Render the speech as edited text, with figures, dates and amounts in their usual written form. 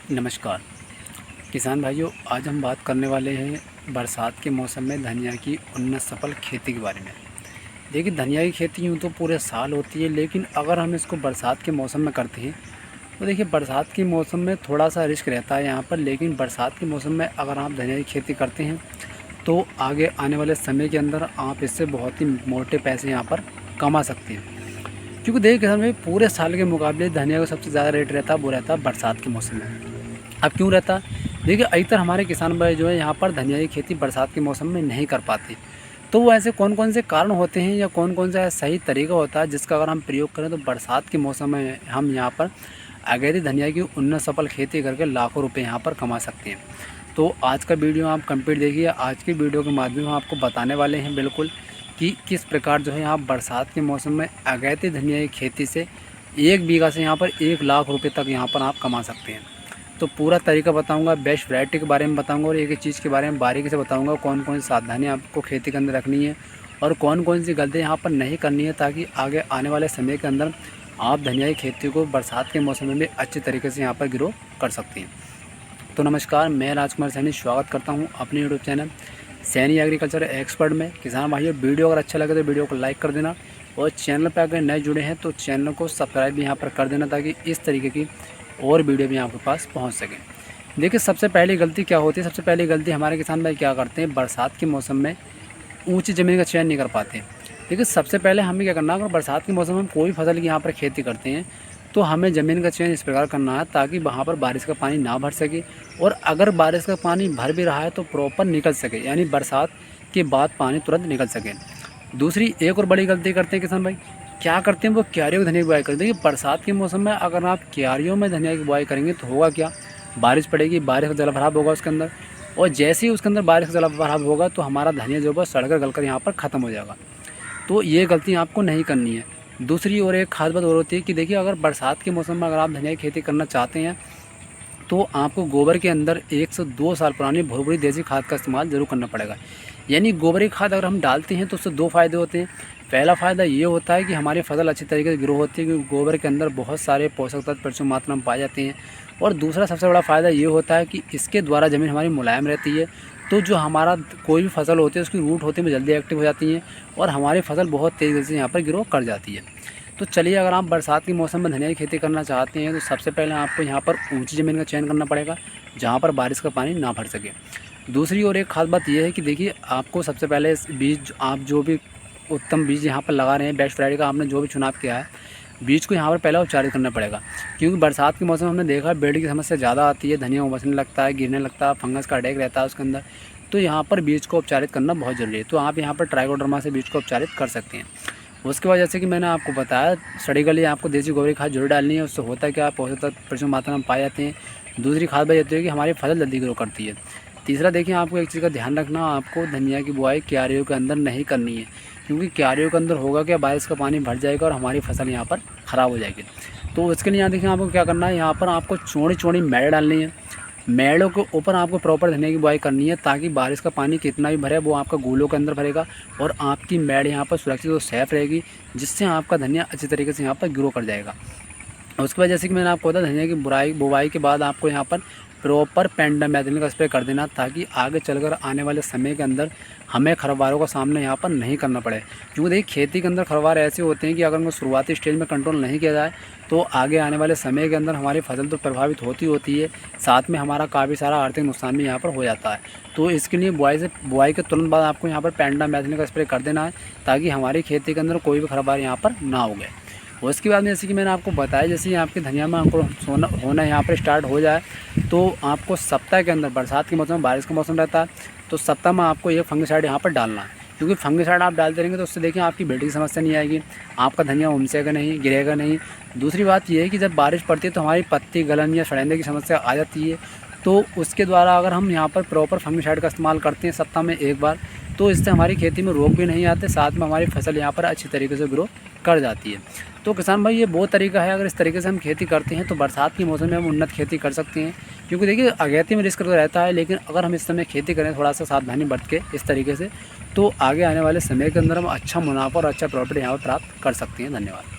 नमस्कार किसान भाइयों, आज हम बात करने वाले हैं बरसात के मौसम में धनिया की उन्नत सफल खेती के बारे में। देखिए, धनिया की खेती यूँ तो पूरे साल होती है, लेकिन अगर हम इसको बरसात के मौसम में करते हैं तो देखिए बरसात के मौसम में थोड़ा सा रिस्क रहता है यहाँ पर। लेकिन बरसात के मौसम में अगर आप धनिया की खेती करते हैं तो आगे आने वाले समय के अंदर आप इससे बहुत ही मोटे पैसे यहाँ पर कमा सकते हैं। क्योंकि देखिए किसान भाई, पूरे साल के मुकाबले धनिया का सबसे ज़्यादा रेट रहता है, वो रहता है बरसात के मौसम में। अब क्यों रहता? देखिए, अधिकतर हमारे किसान भाई जो है यहाँ पर धनिया की खेती बरसात के मौसम में नहीं कर पाते। तो वो ऐसे कौन कौन से कारण होते हैं या कौन कौन सा सही तरीका होता है जिसका अगर हम प्रयोग करें तो बरसात के मौसम में हम यहाँ पर अगैती धनिया की उन्नत सफल खेती करके लाखों रुपए यहाँ पर कमा सकते हैं। तो आज का वीडियो आप कंप्लीट देखिए। आज की वीडियो के माध्यम से हम आपको बताने वाले हैं बिल्कुल कि किस प्रकार जो है यहाँ बरसात के मौसम में अगैती धनिया की खेती से 1 बीघा से यहाँ पर 1 लाख रुपये तक यहाँ पर आप कमा सकते हैं। तो पूरा तरीका बताऊंगा, बेस्ट वैरायटी के बारे में बताऊंगा और एक एक चीज़ के बारे में बारीकी से बताऊंगा, कौन कौन सी सावधानी आपको खेती के अंदर रखनी है और कौन कौन सी गलतियाँ यहाँ पर नहीं करनी है, ताकि आगे आने वाले समय के अंदर आप धनिया की खेती को बरसात के मौसम में भी अच्छे तरीके से यहाँ पर ग्रो कर सकते हैं। तो नमस्कार, मैं राजकुमार सैनी स्वागत करता हूँ अपने YouTube channel Saini agriculture expert में। किसान भाइयों, वीडियो अगर अच्छा लगे तो वीडियो को लाइक कर देना और चैनल पर अगर नए जुड़े हैं तो चैनल को सब्सक्राइब भी यहाँ पर कर देना, ताकि इस तरीके की और वीडियो भी आपके पास पहुंच सके। देखिए, सबसे पहली गलती क्या होती है? सबसे पहली गलती हमारे किसान भाई क्या करते हैं, बरसात के मौसम में ऊंची ज़मीन का चयन नहीं कर पाते। देखिए, सबसे पहले हमें क्या करना है, अगर बरसात के मौसम में कोई फसल की यहाँ पर खेती करते हैं तो हमें ज़मीन का चयन इस प्रकार करना है ताकि वहाँ पर बारिश का पानी ना भर सके, और अगर बारिश का पानी भर भी रहा है तो प्रॉपर निकल सके, यानी बरसात के बाद पानी तुरंत निकल सके। दूसरी एक और बड़ी गलती करते हैं किसान भाई, क्या करते हैं, वो क्यारियों की धनिया की बुआई करते हैं। देखिए, बरसात के मौसम में अगर आप क्यारियों में धनिया की बुआई करेंगे तो होगा क्या, बारिश पड़ेगी, बारिश का जलभराव होगा उसके अंदर, और जैसे ही उसके अंदर बारिश का जलभराव होगा तो हमारा धनिया जो है सड़कर गलकर यहाँ पर ख़त्म हो जाएगा। तो ये गलती आपको नहीं करनी है। दूसरी और एक खास बात और होती है कि देखिए, अगर बरसात के मौसम में अगर आप धनिया की खेती करना चाहते हैं तो आपको गोबर के अंदर 1 से 2 साल पुरानी भुरभुरी देसी खाद का इस्तेमाल ज़रूर करना पड़ेगा। यानी गोबरी खाद अगर हम डालते हैं तो उससे 2 फ़ायदे होते हैं। पहला फ़ायदा ये होता है कि हमारी फसल अच्छी तरीके से ग्रो होती है, क्योंकि गोबर के अंदर बहुत सारे पोषक तत्व प्रचुर मात्रा में पाए जाते हैं। और दूसरा सबसे बड़ा फ़ायदा ये होता है कि इसके द्वारा ज़मीन हमारी मुलायम रहती है, तो जो हमारा कोई भी फसल होती है उसकी रूट होती है वो जल्दी एक्टिव हो जाती हैं और हमारी फसल बहुत तेज़ी से यहाँ पर ग्रो कर जाती है। तो चलिए, अगर आप बरसात के मौसम में धनिया की खेती करना चाहते हैं तो सबसे पहले आपको यहाँ पर ऊंची ज़मीन का चयन करना पड़ेगा जहाँ पर बारिश का पानी ना भर सके। दूसरी और एक खास बात यह है कि देखिए, आपको सबसे पहले इस बीज, आप जो भी उत्तम बीज यहाँ पर लगा रहे हैं, बेस्ट वैरायटी का आपने जो भी चुनाव किया है, बीज को यहाँ पर पहले उपचारित करना पड़ेगा। क्योंकि बरसात के मौसम में हमने देखा है बेड की समस्या ज़्यादा आती है, धनिया उमसने लगता है, गिरने लगता है, फंगस का अटैक रहता है उसके अंदर। तो यहाँ पर बीज को उपचारित करना बहुत ज़रूरी है। तो आप यहाँ पर ट्राइकोडर्मा से बीज को उपचारित कर सकते हैं। उसके बाद जैसे कि मैंने आपको बताया, सड़ी गली आपको देसी गोबरी खाद जरूर डालनी है। उससे होता है कि आप पोषक तत्व प्रचुर मात्रा में पाए जाते हैं। दूसरी खाद बात होती है कि हमारी फसल जल्दी ग्रो करती है। तीसरा, देखिए, आपको एक चीज़ का ध्यान रखना, आपको धनिया की बुआई क्यारियों के अंदर नहीं करनी है, क्योंकि क्यारियों के अंदर होगा क्या, बारिश का पानी भर जाएगा और हमारी फसल यहाँ पर ख़राब हो जाएगी। तो उसके लिए यहाँ देखिए, आपको क्या करना है, यहाँ पर आपको चौड़ी चौड़ी मैड़ डालनी है। मेड़ों के ऊपर आपको प्रॉपर धनिया की बुआई करनी है, ताकि बारिश का पानी कितना भी भरे वो आपका गूलों के अंदर भरेगा और आपकी मेड़ यहाँ पर सुरक्षित और सेफ रहेगी, जिससे आपका धनिया अच्छी तरीके से यहाँ पर ग्रो कर जाएगा। उसके बाद जैसे कि मैंने आपको बताया, धनिया की बुवाई के बाद आपको यहाँ पर प्रॉपर पेंडामेथलिन का स्प्रे कर देना, ताकि आगे चलकर आने वाले समय के अंदर हमें खरपतवारों का सामना यहाँ पर नहीं करना पड़े। क्योंकि देखिए, खेती के अंदर खरपतवार ऐसे होते हैं कि अगर उनको शुरुआती स्टेज में कंट्रोल नहीं किया जाए तो आगे आने वाले समय के अंदर हमारी फसल तो प्रभावित होती है, साथ में हमारा काफ़ी सारा आर्थिक नुकसान भी यहाँ पर हो जाता है। तो इसके लिए बुआई के तुरंत बाद आपको यहाँ पर पेंडामेथलिन का स्प्रे कर देना है, ताकि हमारी खेती के अंदर कोई भी खरपतवार यहाँ पर ना उगे। उसके बाद में जैसे कि मैंने आपको बताया, जैसे आपके धनिया में अंकुर होना यहाँ पर स्टार्ट हो जाए तो आपको सप्ताह के अंदर, बरसात के मौसम में बारिश का मौसम रहता है, तो सप्ताह में आपको एक फंगिसाइड यहाँ पर डालना है। क्योंकि फंगिसाइड आप डालते रहेंगे तो उससे देखिए आपकी बेटी की समस्या नहीं आएगी, आपका धनिया उमसेगा नहीं, गिरेगा नहीं। दूसरी बात यह है कि जब बारिश पड़ती है तो हमारी पत्ती गलन या सड़ेंदे की समस्या आ जाती है, तो उसके द्वारा अगर हम यहाँ पर प्रॉपर फंगिसाइड का इस्तेमाल करते हैं सप्ताह में एक बार, तो इससे हमारी खेती में रोग भी नहीं आते, साथ में हमारी फसल यहाँ पर अच्छी तरीके से ग्रो कर जाती है। तो किसान भाई, ये वो तरीका है, अगर इस तरीके से हम खेती करते हैं तो बरसात के मौसम में हम उन्नत खेती कर सकते हैं। क्योंकि देखिए, अगैती में रिस्क तो रहता है, लेकिन अगर हम इस समय खेती करें थोड़ा सा सावधानी बरत के इस तरीके से, तो आगे आने वाले समय के अंदर हम अच्छा मुनाफा और अच्छा प्रॉफिट यहाँ पर प्राप्त कर सकते हैं। धन्यवाद।